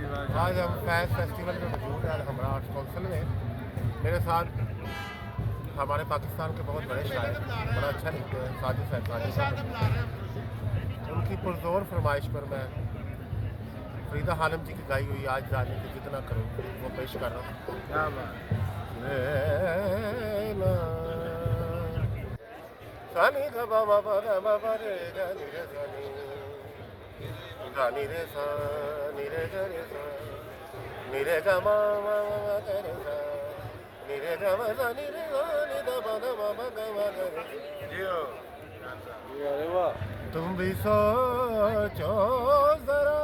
आज हम फैज़ फेस्टिवल में मौजूद हैं हमरा आर्ट्स काउंसिल में। मेरे साथ हमारे पाकिस्तान के बहुत बड़े शायर, बड़ा अच्छा लिखते हैं, साजिद सरकारी साहब। उनकी पुरजोर फरमाइश पर मैं फरीदा हालम जी की गाई हुई आज जाने के जितना करूँ वो पेश कर रहा हूँ। सानी धा बाबा बाबा बाबा रे जानी रे सानी गानी रे सा नी रे गा रे सा नी रे गा मा मा मा गा रे सा नी रे गा मा सा नी रे गा नी दा बा दा मा मा गा मा गा रे जियो। अरे वाह। तुम भी सोचो जरा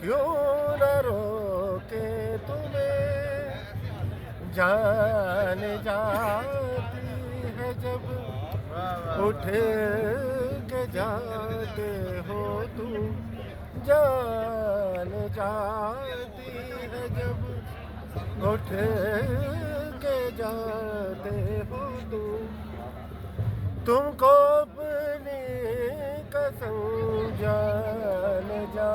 क्यों न रोके तुम्हें जान जाती है जब उठ के जाते हो तुम, जान जाती है जब उठ के जाते हो तुमको अपनी कसम जान जा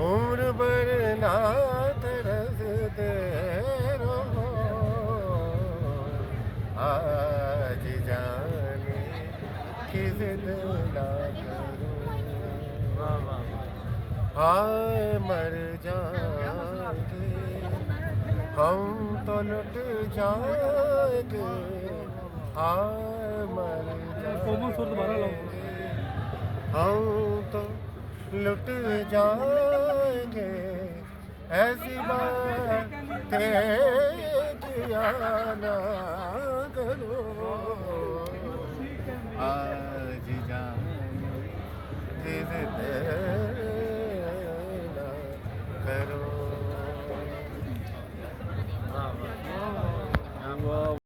उम्र भर ना तरसते रहो, आज जाने की जिद ना करो। हाय मर जाएंगे हम तो लुट जाएंगे, हाय मर जाएंगे हम तो लुट जाएंगे, ऐसी बातें किया ना करो।